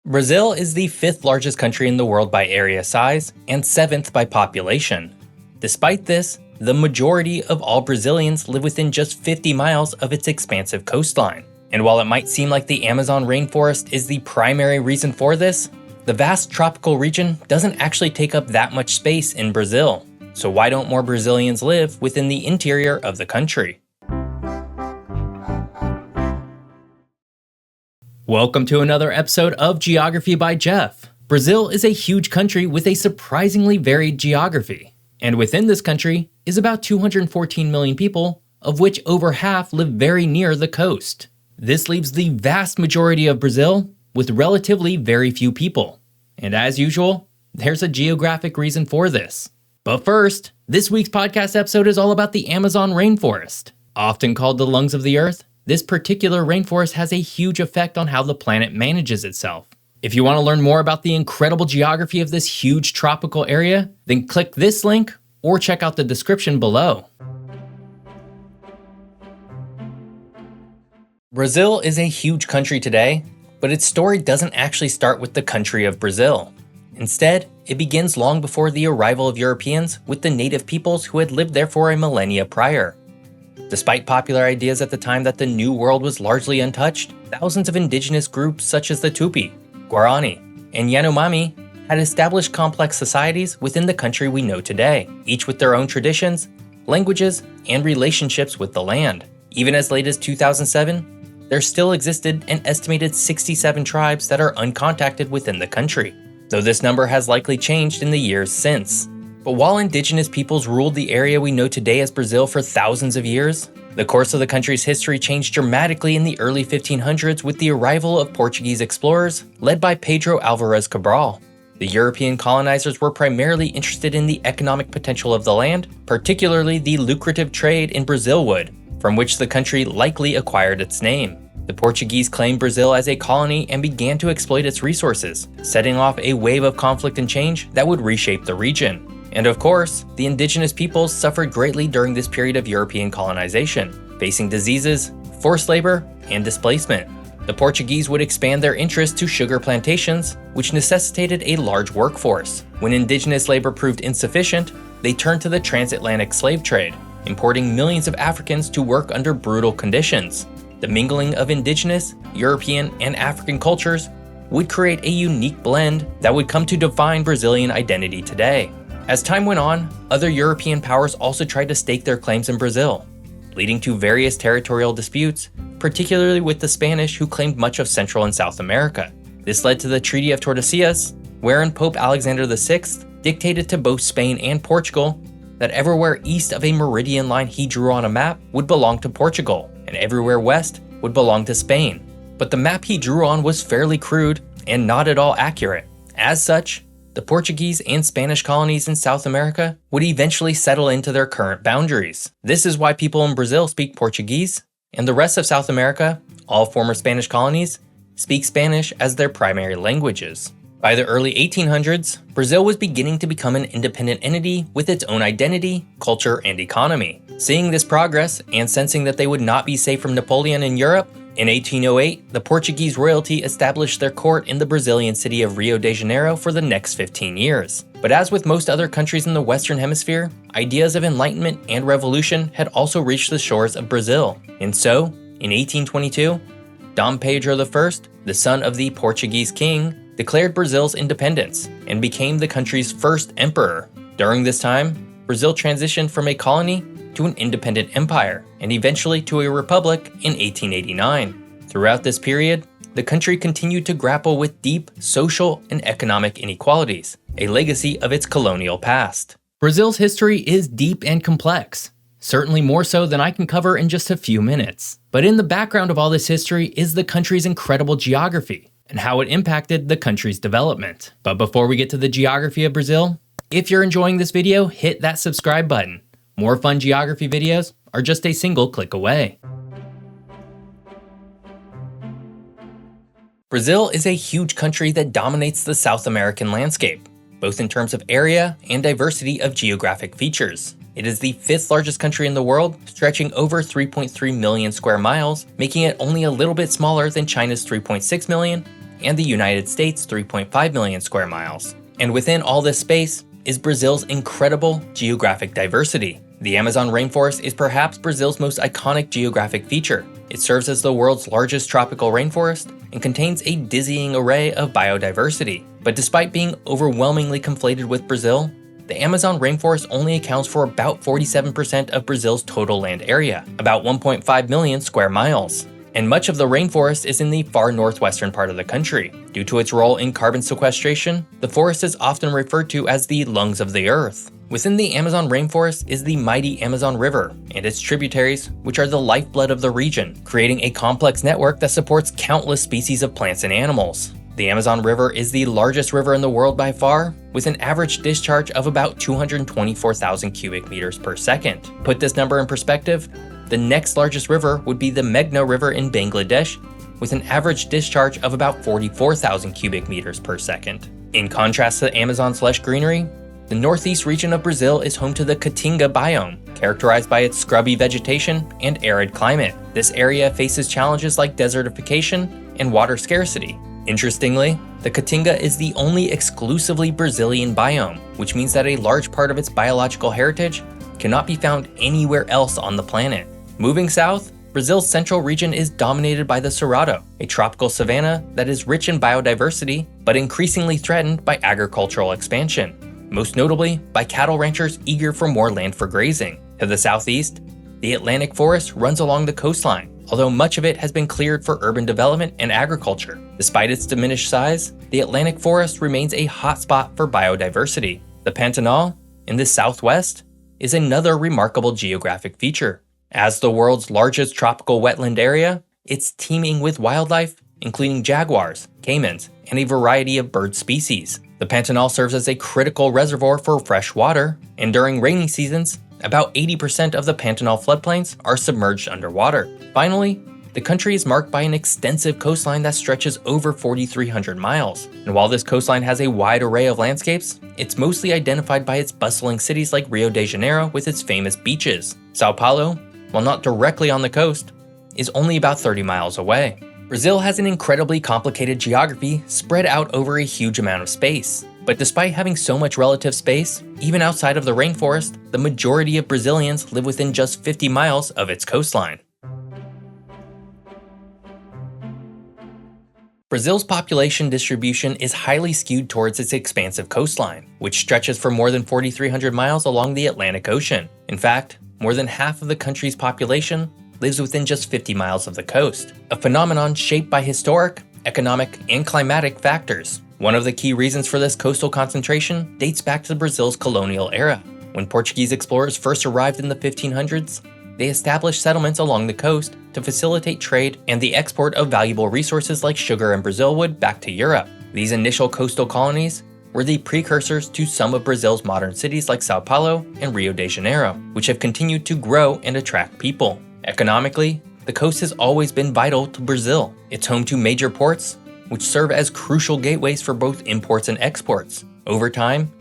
Brazil is the fifth largest country in the world by area size and seventh by population. Despite this, the majority of all Brazilians live within just 50 miles of its expansive coastline. And while it might seem like the Amazon rainforest is the primary reason for this, the vast tropical region doesn't actually take up that much space in Brazil. So why don't more Brazilians live within the interior of the country? Welcome to another episode of Geography by Geoff. Brazil is a huge country with a surprisingly varied geography. And within this country is about 214 million people, of which over half live very near the coast. This leaves the vast majority of Brazil with relatively very few people. And as usual, there's a geographic reason for this. But first, this week's podcast episode is all about the Amazon rainforest. Often called the lungs of the earth, this particular rainforest has a huge effect on how the planet manages itself. If you want to learn more about the incredible geography of this huge tropical area, then click this link or check out the description below. Brazil is a huge country today, but its story doesn't actually start with the country of Brazil. Instead, it begins long before the arrival of Europeans with the native peoples who had lived there for a millennia prior. Despite popular ideas at the time that the New World was largely untouched, thousands of indigenous groups such as the Tupi, Guarani, and Yanomami had established complex societies within the country we know today, each with their own traditions, languages, and relationships with the land. Even as late as 2007, there still existed an estimated 67 tribes that are uncontacted within the country, though this number has likely changed in the years since. But while indigenous peoples ruled the area we know today as Brazil for thousands of years, the course of the country's history changed dramatically in the early 1500s with the arrival of Portuguese explorers led by Pedro Álvares Cabral. The European colonizers were primarily interested in the economic potential of the land, particularly the lucrative trade in Brazil wood, from which the country likely acquired its name. The Portuguese claimed Brazil as a colony and began to exploit its resources, setting off a wave of conflict and change that would reshape the region. And of course, the indigenous peoples suffered greatly during this period of European colonization, facing diseases, forced labor, and displacement. The Portuguese would expand their interest to sugar plantations, which necessitated a large workforce. When indigenous labor proved insufficient, they turned to the transatlantic slave trade, importing millions of Africans to work under brutal conditions. The mingling of indigenous, European, and African cultures would create a unique blend that would come to define Brazilian identity today. As time went on, other European powers also tried to stake their claims in Brazil, leading to various territorial disputes, particularly with the Spanish who claimed much of Central and South America. This led to the Treaty of Tordesillas, wherein Pope Alexander VI dictated to both Spain and Portugal that everywhere east of a meridian line he drew on a map would belong to Portugal, and everywhere west would belong to Spain. But the map he drew on was fairly crude and not at all accurate. As such, the Portuguese and Spanish colonies in South America would eventually settle into their current boundaries. This is why people in Brazil speak Portuguese, and the rest of South America, all former Spanish colonies, speak Spanish as their primary languages. By the early 1800s, Brazil was beginning to become an independent entity with its own identity, culture, and economy. Seeing this progress and sensing that they would not be safe from Napoleon in Europe, in 1808, the Portuguese royalty established their court in the Brazilian city of Rio de Janeiro for the next 15 years. But as with most other countries in the Western Hemisphere, ideas of enlightenment and revolution had also reached the shores of Brazil. And so, in 1822, Dom Pedro I, the son of the Portuguese king, declared Brazil's independence and became the country's first emperor. During this time, Brazil transitioned from a colony to an independent empire, and eventually to a republic in 1889. Throughout this period, the country continued to grapple with deep social and economic inequalities, a legacy of its colonial past. Brazil's history is deep and complex, certainly more so than I can cover in just a few minutes. But in the background of all this history is the country's incredible geography and how it impacted the country's development. But before we get to the geography of Brazil, if you're enjoying this video, hit that subscribe button. More fun geography videos are just a single click away. Brazil is a huge country that dominates the South American landscape, both in terms of area and diversity of geographic features. It is the fifth largest country in the world, stretching over 3.3 million square miles, making it only a little bit smaller than China's 3.6 million and the United States 3.5 million square miles. And within all this space is Brazil's incredible geographic diversity. The Amazon rainforest is perhaps Brazil's most iconic geographic feature. It serves as the world's largest tropical rainforest and contains a dizzying array of biodiversity. But despite being overwhelmingly conflated with Brazil, the Amazon rainforest only accounts for about 47% of Brazil's total land area, about 1.5 million square miles. And much of the rainforest is in the far northwestern part of the country. Due to its role in carbon sequestration, the forest is often referred to as the lungs of the earth. Within the Amazon rainforest is the mighty Amazon River and its tributaries, which are the lifeblood of the region, creating a complex network that supports countless species of plants and animals. The Amazon River is the largest river in the world by far, with an average discharge of about 224,000 cubic meters per second. Put this number in perspective, the next largest river would be the Meghna River in Bangladesh, with an average discharge of about 44,000 cubic meters per second. In contrast to the Amazon's lush greenery, the northeast region of Brazil is home to the Caatinga biome, characterized by its scrubby vegetation and arid climate. This area faces challenges like desertification and water scarcity. Interestingly, the Caatinga is the only exclusively Brazilian biome, which means that a large part of its biological heritage cannot be found anywhere else on the planet. Moving south, Brazil's central region is dominated by the Cerrado, a tropical savanna that is rich in biodiversity but increasingly threatened by agricultural expansion, most notably by cattle ranchers eager for more land for grazing. To the southeast, the Atlantic forest runs along the coastline, although much of it has been cleared for urban development and agriculture. Despite its diminished size, the Atlantic forest remains a hotspot for biodiversity. The Pantanal, in the southwest, is another remarkable geographic feature. As the world's largest tropical wetland area, it's teeming with wildlife, including jaguars, caimans, and a variety of bird species. The Pantanal serves as a critical reservoir for fresh water, and during rainy seasons, about 80% of the Pantanal floodplains are submerged underwater. Finally, the country is marked by an extensive coastline that stretches over 4,300 miles. And while this coastline has a wide array of landscapes, it's mostly identified by its bustling cities like Rio de Janeiro with its famous beaches. Sao Paulo, while not directly on the coast, is only about 30 miles away. Brazil has an incredibly complicated geography spread out over a huge amount of space. But despite having so much relative space, even outside of the rainforest, the majority of Brazilians live within just 50 miles of its coastline. Brazil's population distribution is highly skewed towards its expansive coastline, which stretches for more than 4,300 miles along the Atlantic Ocean. In fact, more than half of the country's population lives within just 50 miles of the coast, a phenomenon shaped by historic, economic, and climatic factors. One of the key reasons for this coastal concentration dates back to Brazil's colonial era. When Portuguese explorers first arrived in the 1500s, they established settlements along the coast to facilitate trade and the export of valuable resources like sugar and Brazil wood back to Europe. These initial coastal colonies were the precursors to some of Brazil's modern cities like Sao Paulo and Rio de Janeiro, which have continued to grow and attract people. Economically, the coast has always been vital to Brazil. It's home to major ports, which serve as crucial gateways for both imports and exports. Over time,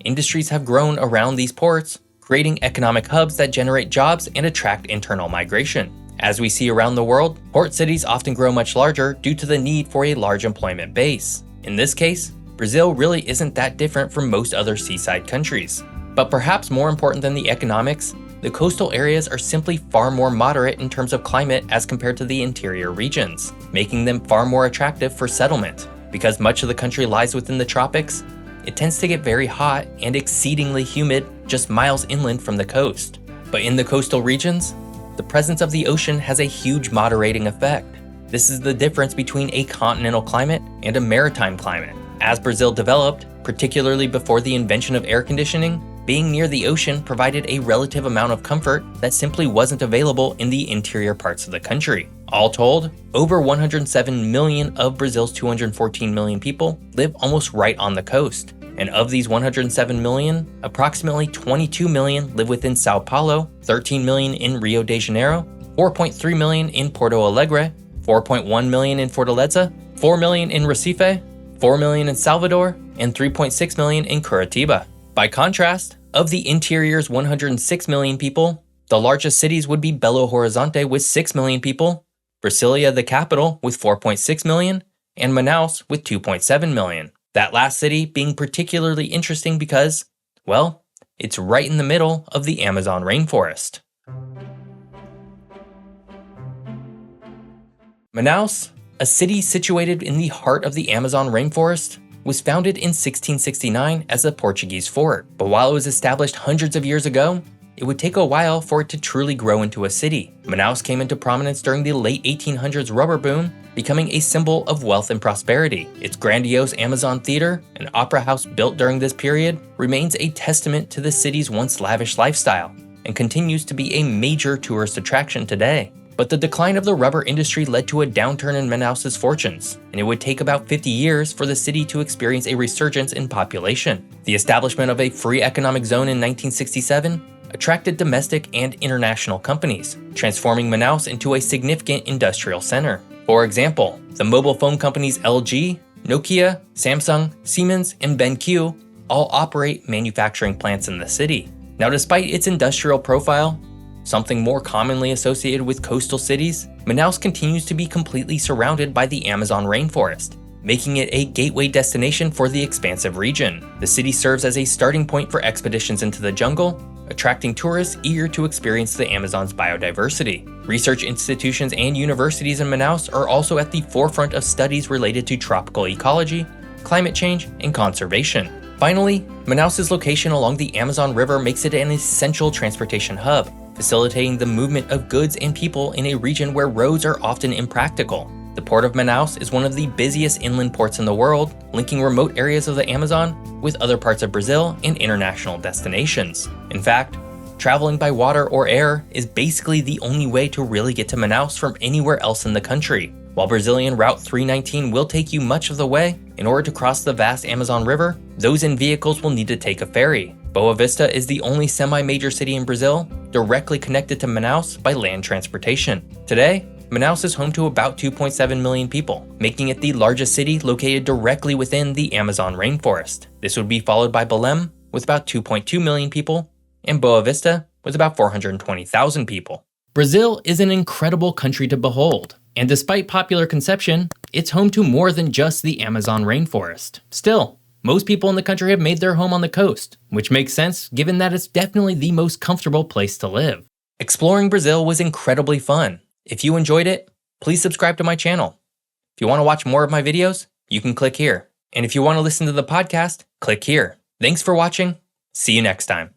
industries have grown around these ports, creating economic hubs that generate jobs and attract internal migration. As we see around the world, port cities often grow much larger due to the need for a large employment base. In this case, Brazil really isn't that different from most other seaside countries. But perhaps more important than the economics, the coastal areas are simply far more moderate in terms of climate as compared to the interior regions, making them far more attractive for settlement. Because much of the country lies within the tropics, it tends to get very hot and exceedingly humid just miles inland from the coast. But in the coastal regions, the presence of the ocean has a huge moderating effect. This is the difference between a continental climate and a maritime climate. As Brazil developed, particularly before the invention of air conditioning, being near the ocean provided a relative amount of comfort that simply wasn't available in the interior parts of the country. All told, over 107 million of Brazil's 214 million people live almost right on the coast. And of these 107 million, approximately 22 million live within Sao Paulo, 13 million in Rio de Janeiro, 4.3 million in Porto Alegre, 4.1 million in Fortaleza, 4 million in Recife, 4 million in Salvador, and 3.6 million in Curitiba. By contrast, of the interior's 106 million people, the largest cities would be Belo Horizonte with 6 million people, Brasilia the capital with 4.6 million, and Manaus with 2.7 million. That last city being particularly interesting because, well, it's right in the middle of the Amazon rainforest. Manaus, a city situated in the heart of the Amazon rainforest, was founded in 1669 as a Portuguese fort, but while it was established hundreds of years ago, it would take a while for it to truly grow into a city. Manaus came into prominence during the late 1800s rubber boom, becoming a symbol of wealth and prosperity. Its grandiose Amazon Theater, an opera house built during this period, remains a testament to the city's once lavish lifestyle, and continues to be a major tourist attraction today. But the decline of the rubber industry led to a downturn in Manaus's fortunes, and it would take about 50 years for the city to experience a resurgence in population. The establishment of a free economic zone in 1967 attracted domestic and international companies, transforming Manaus into a significant industrial center. For example, the mobile phone companies LG, Nokia, Samsung, Siemens, and BenQ all operate manufacturing plants in the city. Now, despite its industrial profile, something more commonly associated with coastal cities, Manaus continues to be completely surrounded by the Amazon rainforest, making it a gateway destination for the expansive region. The city serves as a starting point for expeditions into the jungle, attracting tourists eager to experience the Amazon's biodiversity. Research institutions and universities in Manaus are also at the forefront of studies related to tropical ecology, climate change, and conservation. Finally, Manaus's location along the Amazon River makes it an essential transportation hub, facilitating the movement of goods and people in a region where roads are often impractical. The port of Manaus is one of the busiest inland ports in the world, linking remote areas of the Amazon with other parts of Brazil and international destinations. In fact, traveling by water or air is basically the only way to really get to Manaus from anywhere else in the country. While Brazilian Route 319 will take you much of the way, in order to cross the vast Amazon River, those in vehicles will need to take a ferry. Boa Vista is the only semi-major city in Brazil directly connected to Manaus by land transportation. Today, Manaus is home to about 2.7 million people, making it the largest city located directly within the Amazon rainforest. This would be followed by Belém with about 2.2 million people, and Boa Vista with about 420,000 people. Brazil is an incredible country to behold, and despite popular conception, it's home to more than just the Amazon rainforest. Still, most people in the country have made their home on the coast, which makes sense given that it's definitely the most comfortable place to live. Exploring Brazil was incredibly fun. If you enjoyed it, please subscribe to my channel. If you want to watch more of my videos, you can click here. And if you want to listen to the podcast, click here. Thanks for watching. See you next time.